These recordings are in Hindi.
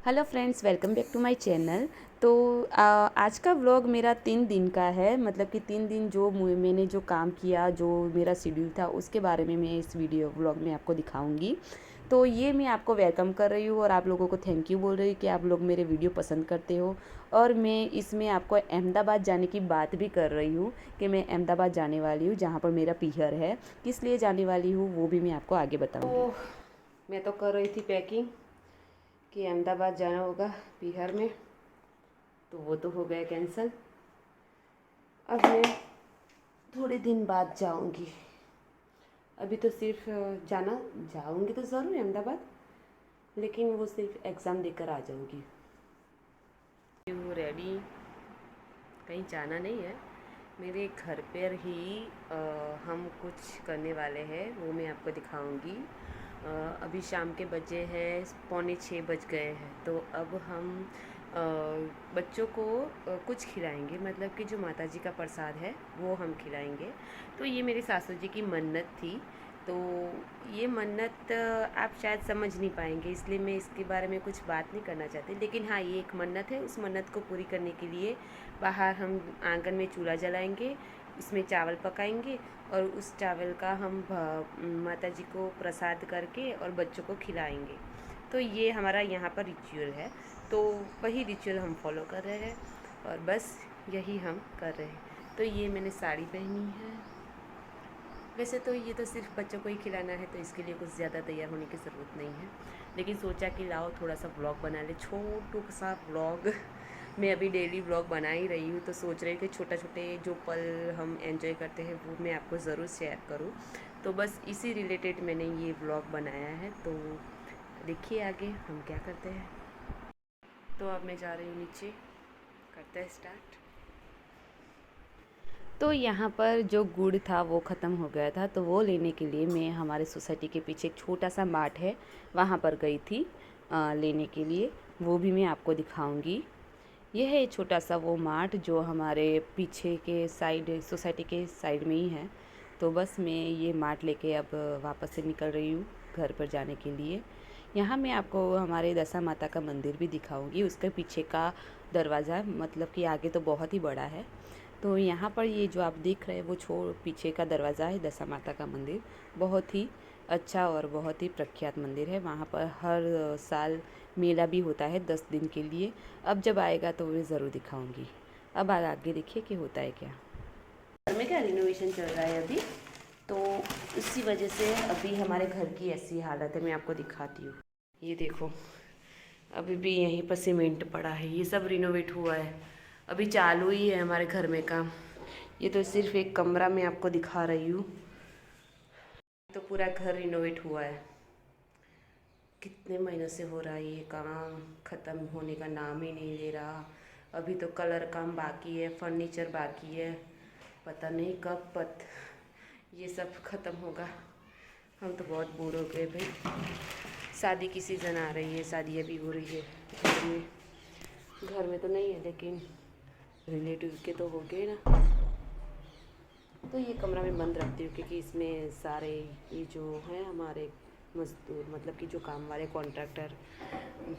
Hello friends, welcome back to my channel. तो आज का व्लॉग मेरा 3 दिन का है। मतलब कि 3 दिन जो मैंने जो काम किया, जो मेरा शेड्यूल था, उसके बारे में मैं इस वीडियो व्लॉग में आपको दिखाऊंगी। तो ये मैं आपको वेलकम कर रही हूँ और आप लोगों को थैंक यू बोल रही हूँ कि आप लोग मेरे वीडियो पसंद करते हो। और मैं इसमें आपको अहमदाबाद जाने की बात भी कर रही हूँ कि मैं अहमदाबाद जाने वाली हूँ, जहाँ पर मेरा पीहर है। किस लिए जाने वाली हूँ वो भी मैं आपको आगे बताऊँगी। तो मैं तो कर रही थी पैकिंग कि अहमदाबाद जाना होगा बिहार में, तो वो तो हो गया कैंसिल। अब मैं थोड़े दिन बाद जाऊंगी। अभी तो सिर्फ जाऊंगी तो ज़रूर अहमदाबाद, लेकिन वो सिर्फ एग्ज़ाम देकर आ जाऊंगी। वो रेडी, कहीं जाना नहीं है। मेरे घर पर ही हम कुछ करने वाले हैं, वो मैं आपको दिखाऊंगी। अभी शाम के बजे हैं 5:45 बज गए हैं। तो अब हम बच्चों को कुछ खिलाएंगे, मतलब कि जो माता जी का प्रसाद है वो हम खिलाएंगे। तो ये मेरी सासू जी की मन्नत थी। तो ये मन्नत आप शायद समझ नहीं पाएंगे, इसलिए मैं इसके बारे में कुछ बात नहीं करना चाहती। लेकिन हाँ, ये एक मन्नत है। उस मन्नत को पूरी करने के लिए बाहर हम आंगन में चूल्हा जलाएंगे, इसमें चावल पकाएंगे और उस चावल का हम माता जी को प्रसाद करके और बच्चों को खिलाएंगे। तो ये हमारा यहाँ पर रिचुअल है। तो वही रिचुअल हम फॉलो कर रहे हैं और बस यही हम कर रहे हैं। तो ये मैंने साड़ी पहनी है। वैसे तो ये तो सिर्फ बच्चों को ही खिलाना है, तो इसके लिए कुछ ज़्यादा तैयार होने की ज़रूरत नहीं है। लेकिन सोचा कि लाओ थोड़ा सा व्लॉग बना ले, छोटू सा व्लॉग। मैं अभी डेली व्लॉग बना ही रही हूँ, तो सोच रही हूँ कि छोटे छोटे जो पल हम एंजॉय करते हैं वो मैं आपको ज़रूर शेयर करूँ। तो बस इसी रिलेटेड मैंने ये व्लॉग बनाया है। तो देखिए आगे हम क्या करते हैं। तो अब मैं जा रही हूँ नीचे, करते हैं स्टार्ट। तो यहाँ पर जो गुड़ था वो ख़त्म हो गया था, तो वो लेने के लिए मैं हमारे सोसाइटी के पीछे एक छोटा सा मार्ट है, वहाँ पर गई थी लेने के लिए। वो भी मैं आपको दिखाऊंगी। यह है छोटा सा वो मार्ट जो हमारे पीछे के साइड, सोसाइटी के साइड में ही है। तो बस मैं ये मार्ट लेके अब वापस से निकल रही हूँ घर पर जाने के लिए। यहाँ मैं आपको हमारे दशा माता का मंदिर भी दिखाऊंगी। उसके पीछे का दरवाज़ा, मतलब कि आगे तो बहुत ही बड़ा है। तो यहाँ पर ये जो आप देख रहे हैं वो पीछे का दरवाज़ा है दशा माता का मंदिर। बहुत ही अच्छा और बहुत ही प्रख्यात मंदिर है। वहाँ पर हर साल मेला भी होता है 10 दिन के लिए। अब जब आएगा तो मैं ज़रूर दिखाऊंगी। अब आगे देखिए कि होता है क्या। घर में क्या रिनोवेशन चल रहा है अभी, तो इसी वजह से अभी हमारे घर की ऐसी हालत है। मैं आपको दिखाती हूँ। ये देखो, अभी भी यहीं पर सीमेंट पड़ा है। ये सब रिनोवेट हुआ है, अभी चालू ही है हमारे घर में काम। ये तो सिर्फ एक कमरा मैं आपको दिखा रही हूँ, तो पूरा घर रिनोवेट हुआ है। कितने महीनों से हो रहा है ये काम, ख़त्म होने का नाम ही नहीं ले रहा। अभी तो कलर काम बाकी है, फर्नीचर बाकी है। पता नहीं कब ये सब ख़त्म होगा। हम तो बहुत बोर हो गए भाई। शादी की सीज़न आ रही है, शादी अभी हो रही है घर में। घर में तो नहीं है, लेकिन रिलेटिव के तो हो गए ना। तो ये कमरा मैं बंद रखती हूँ, क्योंकि इसमें सारे ये जो हैं हमारे मजदूर, मतलब कि जो काम वाले कॉन्ट्रैक्टर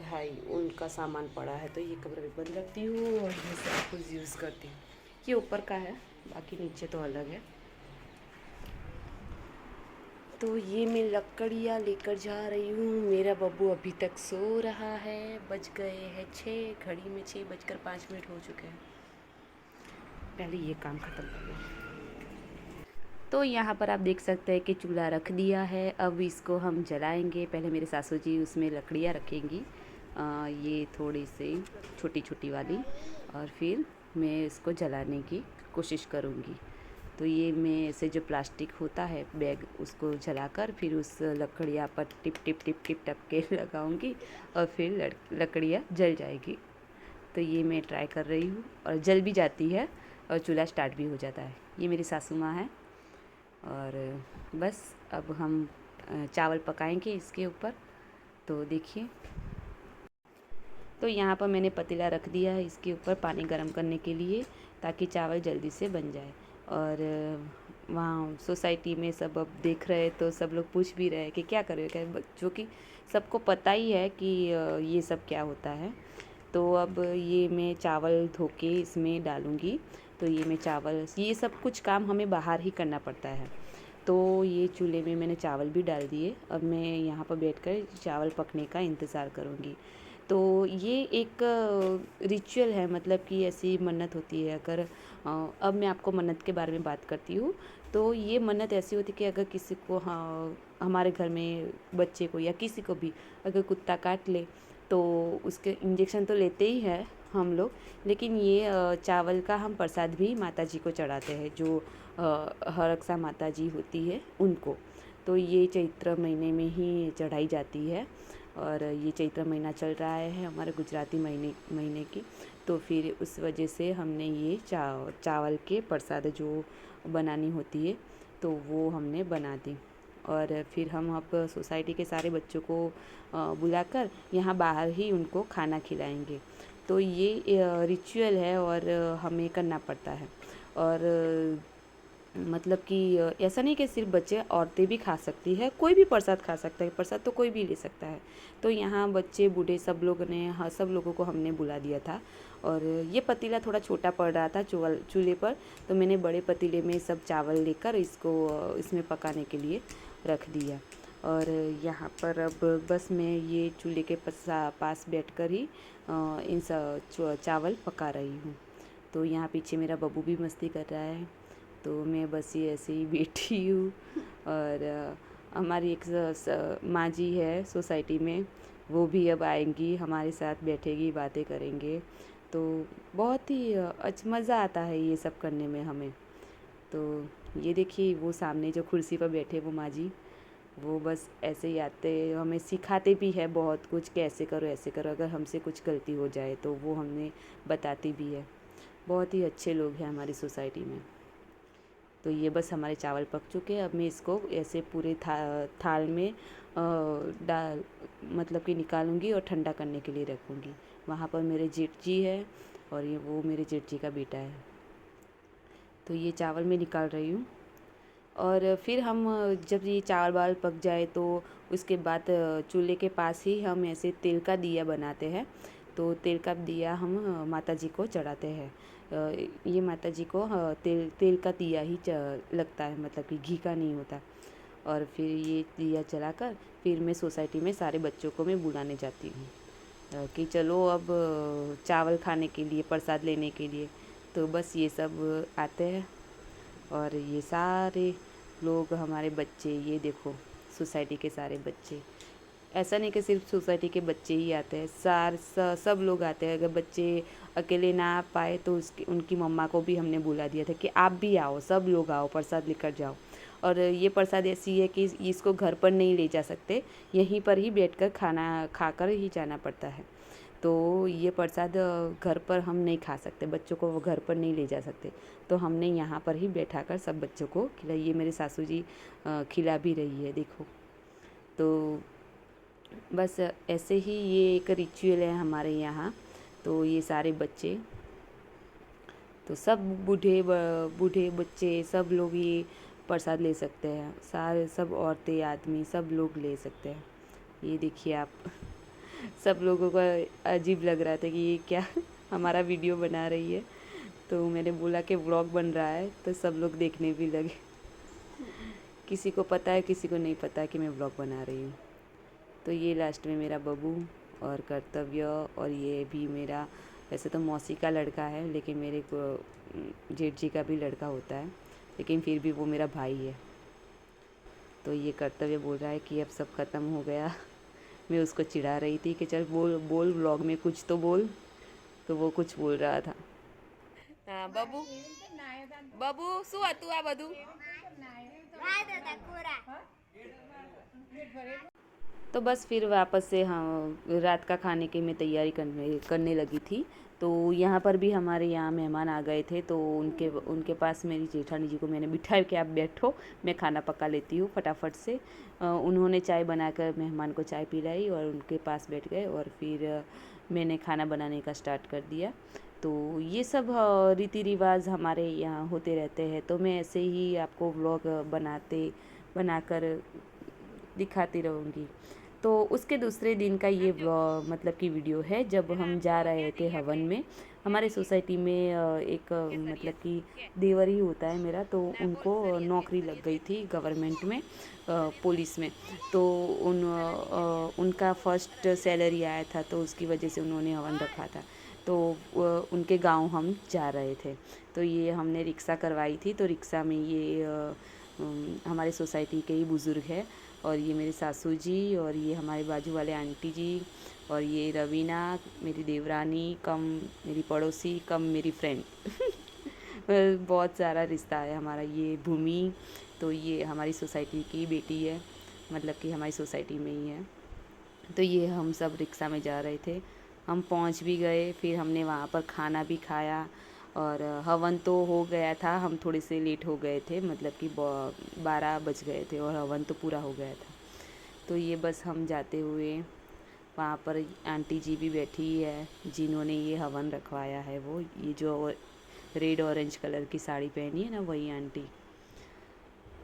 भाई, उनका सामान पड़ा है। तो ये कमरा मैं बंद रखती हूँ और ये सब कुछ यूज़ करती हूँ। ये ऊपर का है, बाकी नीचे तो अलग है। तो ये मैं लकड़ियाँ लेकर जा रही हूँ। मेरा बब्बू अभी तक सो रहा है। बज गए हैं 6, घड़ी में 6:05 हो चुके हैं। पहले ये काम ख़त्म कर लो। तो यहाँ पर आप देख सकते हैं कि चूल्हा रख दिया है। अब इसको हम जलाएंगे। पहले मेरे सासू जी उसमें लकड़ियाँ रखेंगी, ये थोड़ी सी छोटी छोटी वाली, और फिर मैं इसको जलाने की कोशिश करूँगी। तो ये मैं ऐसे जो प्लास्टिक होता है बैग, उसको जलाकर फिर उस लकड़ियाँ पर टिप टिप टिप टिप टप के लगाऊंगी और फिर लकड़ियाँ जल जाएगी। तो ये मैं ट्राई कर रही हूँ और जल भी जाती है और चूल्हा स्टार्ट भी हो जाता है। ये मेरी सासू माँ है। और बस अब हम चावल पकाएंगे इसके ऊपर। तो देखिए, तो यहाँ पर मैंने पतीला रख दिया है इसके ऊपर पानी गर्म करने के लिए, ताकि चावल जल्दी से बन जाए। और वहाँ सोसाइटी में सब अब देख रहे हैं तो सब लोग पूछ भी रहे हैं कि क्या कर रहे हो क्या, जो कि सबको पता ही है कि ये सब क्या होता है। तो अब ये मैं चावल धो के इसमें डालूँगी। तो ये मैं चावल, ये सब कुछ काम हमें बाहर ही करना पड़ता है। तो ये चूल्हे में मैंने चावल भी डाल दिए। अब मैं यहाँ पर बैठकर चावल पकने का इंतज़ार करूँगी। तो ये एक रिचुअल है, मतलब कि ऐसी मन्नत होती है। अगर अब मैं आपको मन्नत के बारे में बात करती हूँ। तो ये मन्नत ऐसी होती है कि अगर किसी को, हाँ, हमारे घर में बच्चे को या किसी को भी अगर कुत्ता काट ले तो उसके इंजेक्शन तो लेते ही है हम लोग, लेकिन ये चावल का हम प्रसाद भी माता जी को चढ़ाते हैं, जो हरक्षा माता जी होती है उनको। तो ये चैत्र महीने में ही चढ़ाई जाती है और ये चैत्र महीना चल रहा है हमारे गुजराती महीने की। तो फिर उस वजह से हमने ये चावल के प्रसाद जो बनानी होती है तो वो हमने बना दी। और फिर हम अब सोसाइटी के सारे बच्चों को बुलाकर यहाँ बाहर ही उनको खाना खिलाएंगे। तो ये रिचुअल है और हमें करना पड़ता है। और मतलब कि ऐसा नहीं कि सिर्फ बच्चे, औरतें भी खा सकती है, कोई भी प्रसाद खा सकता है, प्रसाद तो कोई भी ले सकता है। तो यहाँ बच्चे बूढ़े सब लोग ने, हाँ, सब लोगों को हमने बुला दिया था। और ये पतीला थोड़ा छोटा पड़ रहा था चूल्हे पर, तो मैंने बड़े पतीले में सब चावल लेकर इसको इसमें पकाने के लिए रख दिया। और यहाँ पर अब बस मैं ये चूल्हे के पास बैठकर ही इन चावल पका रही हूँ। तो यहाँ पीछे मेरा बब्बू भी मस्ती कर रहा है। तो मैं बस ये ऐसे ही बैठी हूँ। और हमारी एक माँ जी है सोसाइटी में, वो भी अब आएंगी, हमारे साथ बैठेगी, बातें करेंगे। तो बहुत ही मज़ा आता है ये सब करने में हमें। तो ये देखिए, वो सामने जो कुर्सी पर बैठे वो माँ जी, वो बस ऐसे ही आते, हमें सिखाते भी है बहुत कुछ, कि ऐसे करो ऐसे करो, अगर हमसे कुछ गलती हो जाए तो वो हमें बताती भी है। बहुत ही अच्छे लोग हैं हमारी सोसाइटी में। तो ये बस हमारे चावल पक चुके हैं। अब मैं इसको ऐसे पूरे थाल में डाल, मतलब कि निकालूंगी और ठंडा करने के लिए रखूंगी। वहाँ पर मेरे जेठ जी है और ये वो मेरे जेठ जी का बेटा है। तो ये चावल मैं निकाल रही हूँ। और फिर हम जब ये चावल वावल पक जाए तो उसके बाद चूल्हे के पास ही हम ऐसे तेल का दिया बनाते हैं। तो तेल का दिया हम माता जी को चढ़ाते हैं। ये माता जी को तेल का दिया ही लगता है, मतलब कि घी का नहीं होता। और फिर ये दिया जलाकर फिर मैं सोसाइटी में सारे बच्चों को मैं बुलाने जाती हूँ कि चलो अब चावल खाने के लिए, प्रसाद लेने के लिए। तो बस ये सब आते हैं और ये सारे लोग, हमारे बच्चे, ये देखो सोसाइटी के सारे बच्चे। ऐसा नहीं कि सिर्फ सोसाइटी के बच्चे ही आते हैं, सब लोग आते हैं। अगर बच्चे अकेले ना आ पाए तो उनकी मम्मा को भी हमने बुला दिया था कि आप भी आओ, सब लोग आओ, प्रसाद लेकर जाओ। और ये प्रसाद ऐसी है कि इसको घर पर नहीं ले जा सकते, यहीं पर ही बैठकर खाना खाकर ही जाना पड़ता है। तो ये प्रसाद घर पर हम नहीं खा सकते, बच्चों को वो घर पर नहीं ले जा सकते। तो हमने यहाँ पर ही बैठाकर सब बच्चों को खिलाई। ये मेरे सासू जी खिला भी रही है, देखो। तो बस ऐसे ही ये एक रिचुअल है हमारे यहाँ। तो ये सारे बच्चे, तो सब बूढ़े बच्चे सब लोग ये प्रसाद ले सकते हैं, सारे सब औरतें आदमी सब लोग ले सकते हैं। ये देखिए आप, सब लोगों को अजीब लग रहा था कि ये क्या हमारा वीडियो बना रही है। तो मैंने बोला कि व्लॉग बन रहा है, तो सब लोग देखने भी लगे। किसी को पता है, किसी को नहीं पता कि मैं व्लॉग बना रही हूँ। तो ये लास्ट में मेरा बबू और कर्तव्य, और ये भी मेरा, वैसे तो मौसी का लड़का है, लेकिन मेरे को जेठ जी का भी लड़का होता है, लेकिन फिर भी वो मेरा भाई है। तो ये कर्तव्य बोल रहा है कि अब सब ख़त्म हो गया। मैं उसको चिढ़ा रही थी कि चल बोल बोल, व्लॉग में कुछ तो बोल। तो वो कुछ बोल रहा था। हाँ बबू, बबू શું હતું આ બધું? तो बस फिर वापस से हाँ रात का खाने की मैं तैयारी करने लगी थी। तो यहाँ पर भी हमारे यहाँ मेहमान आ गए थे, तो उनके पास मेरी जेठानी जी को मैंने बिठाया कि आप बैठो, मैं खाना पका लेती हूँ फटाफट से। उन्होंने चाय बनाकर मेहमान को चाय पिलाई और उनके पास बैठ गए और फिर मैंने खाना बनाने का स्टार्ट कर दिया। तो ये सब रीति रिवाज हमारे यहाँ होते रहते हैं। तो मैं ऐसे ही आपको व्लॉग बनाकर दिखाती रहूँगी। तो उसके दूसरे दिन का ये मतलब कि वीडियो है, जब हम जा रहे थे हवन में। हमारे सोसाइटी में एक मतलब कि देवर ही होता है मेरा, तो उनको नौकरी लग गई थी गवर्नमेंट में, पुलिस में। तो उनका फर्स्ट सैलरी आया था, तो उसकी वजह से उन्होंने हवन रखा था। तो उनके गांव हम जा रहे थे। तो ये हमने रिक्शा करवाई थी। तो रिक्शा में ये हमारे सोसाइटी के ही बुज़ुर्ग है, और ये मेरे सासू जी, और ये हमारे बाजू वाले आंटी जी, और ये रवीना मेरी देवरानी कम मेरी पड़ोसी कम मेरी फ्रेंड। बहुत सारा रिश्ता है हमारा। ये भूमि, तो ये हमारी सोसाइटी की बेटी है, मतलब कि हमारी सोसाइटी में ही है। तो ये हम सब रिक्शा में जा रहे थे। हम पहुंच भी गए, फिर हमने वहाँ पर खाना भी खाया, और हवन तो हो गया था। हम थोड़े से लेट हो गए थे, मतलब कि 12 बज गए थे और हवन तो पूरा हो गया था। तो ये बस हम जाते हुए वहाँ पर आंटी जी भी बैठी है जिन्होंने ये हवन रखवाया है। वो ये जो रेड ऑरेंज कलर की साड़ी पहनी है ना, वही आंटी।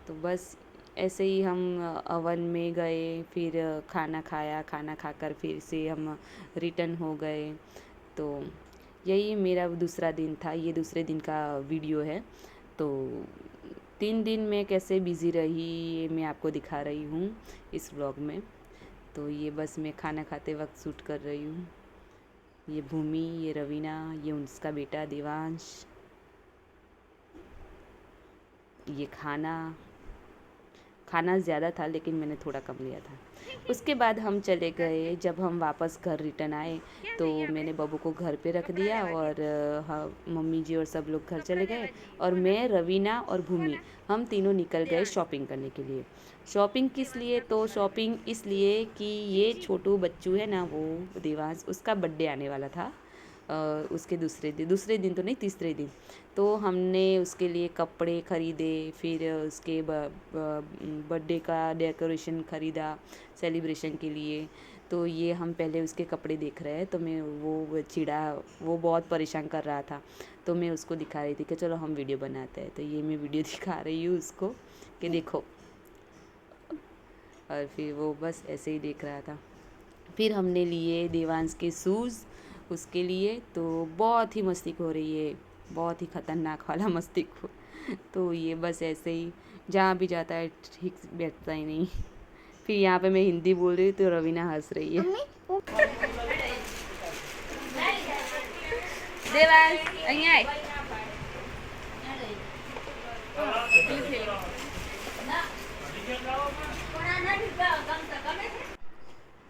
तो बस ऐसे ही हम हवन में गए, फिर खाना खाया, खाना खाकर फिर से हम रिटर्न हो गए। तो यही मेरा दूसरा दिन था। ये दूसरे दिन का वीडियो है। तो 3 दिन मैं कैसे बिज़ी रही ये मैं आपको दिखा रही हूँ इस व्लॉग में। तो ये बस मैं खाना खाते वक्त शूट कर रही हूँ। ये भूमि, ये रवीना, ये उसका बेटा देवांश। ये खाना ज़्यादा था लेकिन मैंने थोड़ा कम लिया था। उसके बाद हम चले गए। जब हम वापस घर रिटर्न आए तो मैंने बब्बू को घर पे रख दिया, और हाँ मम्मी जी और सब लोग घर चले गए, और मैं, रवीना और भूमि हम तीनों निकल गए शॉपिंग करने के लिए। शॉपिंग किस लिए? तो शॉपिंग इसलिए कि ये छोटू बच्चू है ना, वो देवांश, उसका बर्थडे आने वाला था। उसके दूसरे दिन तो नहीं, तीसरे दिन। तो हमने उसके लिए कपड़े ख़रीदे, फिर उसके बर्थडे का डेकोरेशन ख़रीदा सेलिब्रेशन के लिए। तो ये हम पहले उसके कपड़े देख रहे हैं, तो मैं वो बहुत परेशान कर रहा था, तो मैं उसको दिखा रही थी कि चलो हम वीडियो बनाते हैं। तो ये मैं वीडियो दिखा रही हूँ उसको कि देखो, और फिर वो बस ऐसे ही देख रहा था। फिर हमने लिए देवांश के शूज़ उसके लिए। तो बहुत ही मस्ती हो रही है, बहुत ही ख़तरनाक वाला मस्ती को। तो ये बस ऐसे ही जहाँ भी जाता है ठीक से बैठता ही नहीं। फिर यहाँ पे मैं हिंदी बोल रही हूँ तो रवीना हंस रही है। देवांश અહીંયા આય।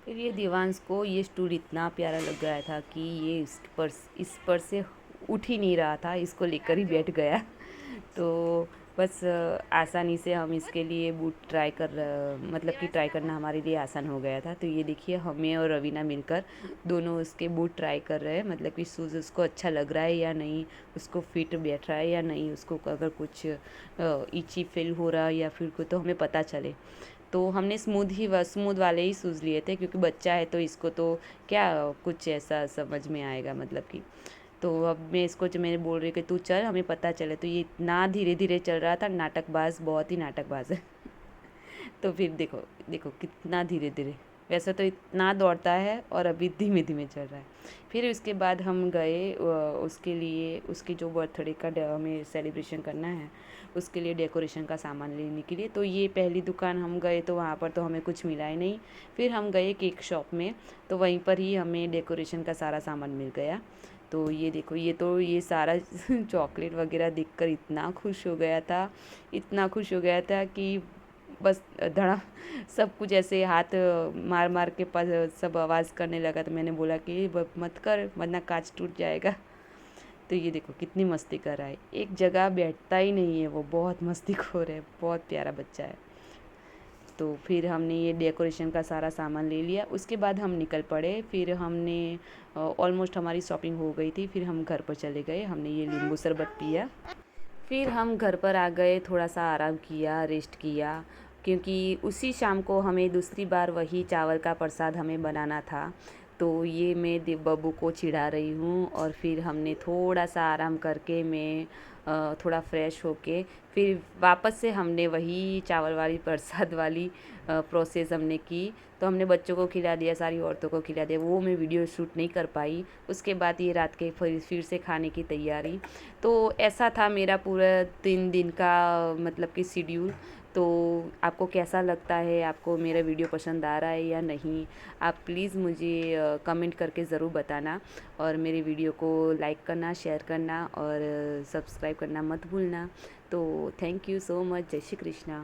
फिर ये देवांश को ये स्टूल इतना प्यारा लग गया था कि ये इस पर से उठ ही नहीं रहा था, इसको लेकर ही बैठ गया। तो बस आसानी से हम इसके लिए बूट मतलब कि ट्राई करना हमारे लिए आसान हो गया था। तो ये देखिए, हमें और रवीना मिलकर दोनों उसके बूट ट्राई कर रहे हैं, मतलब कि शूज़ उसको अच्छा लग रहा है या नहीं, उसको फिट बैठ रहा है या नहीं, उसको अगर कुछ इची फील हो रहा है या फिर कुछ, तो हमें पता चले। तो हमने स्मूथ वाले ही शूज़ लिए थे, क्योंकि बच्चा है तो इसको तो क्या कुछ ऐसा समझ में आएगा, मतलब कि। तो अब मैं इसको जो मैंने बोल रही कि तू चल, हमें पता चले। तो ये इतना धीरे धीरे चल रहा था, नाटकबाज, बहुत ही नाटकबाज है। तो फिर देखो देखो कितना धीरे धीरे, वैसे तो इतना दौड़ता है और अभी धीमे धीमे चल रहा है। फिर उसके बाद हम गए उसके लिए, उसकी जो बर्थडे का हमें सेलिब्रेशन करना है, उसके लिए डेकोरेशन का सामान लेने के लिए। तो ये पहली दुकान हम गए तो वहाँ पर तो हमें कुछ मिला ही नहीं। फिर हम गए केक शॉप में, तो वहीं पर ही हमें डेकोरेशन का सारा सामान मिल गया। तो ये देखो, ये सारा चॉकलेट वगैरह देखकर इतना खुश हो गया था, इतना खुश हो गया था कि बस धड़ा सब कुछ ऐसे हाथ मार मार के पास सब आवाज़ करने लगा। तो मैंने बोला कि मत कर वरना कांच टूट जाएगा। तो ये देखो कितनी मस्ती कर रहा है, एक जगह बैठता ही नहीं है वो, बहुत मस्तीखोर है, बहुत प्यारा बच्चा है। तो फिर हमने ये डेकोरेशन का सारा सामान ले लिया। उसके बाद हम निकल पड़े। फिर हमने ऑलमोस्ट हमारी शॉपिंग हो गई थी। फिर हम घर पर चले गए। हमने ये नींबू शरबत पिया। फिर हम घर पर आ गए, थोड़ा सा आराम किया, रेस्ट किया, क्योंकि उसी शाम को हमें दूसरी बार वही चावल का प्रसाद हमें बनाना था। तो ये मैं बब्बू को चिढ़ा रही हूँ। और फिर हमने थोड़ा सा आराम करके मैं थोड़ा फ्रेश होके फिर वापस से हमने वही चावल वाली प्रसाद वाली प्रोसेस हमने की। तो हमने बच्चों को खिला दिया, सारी औरतों को खिला दिया। वो मैं वीडियो शूट नहीं कर पाई। उसके बाद ये रात के फिर से खाने की तैयारी। तो ऐसा था मेरा पूरा 3 दिन का मतलब कि शेड्यूल। तो आपको कैसा लगता है, आपको मेरा वीडियो पसंद आ रहा है या नहीं, आप प्लीज़ मुझे कमेंट करके ज़रूर बताना। और मेरे वीडियो को लाइक करना, शेयर करना और सब्सक्राइब करना मत भूलना। तो थैंक यू सो मच। जय श्री कृष्णा।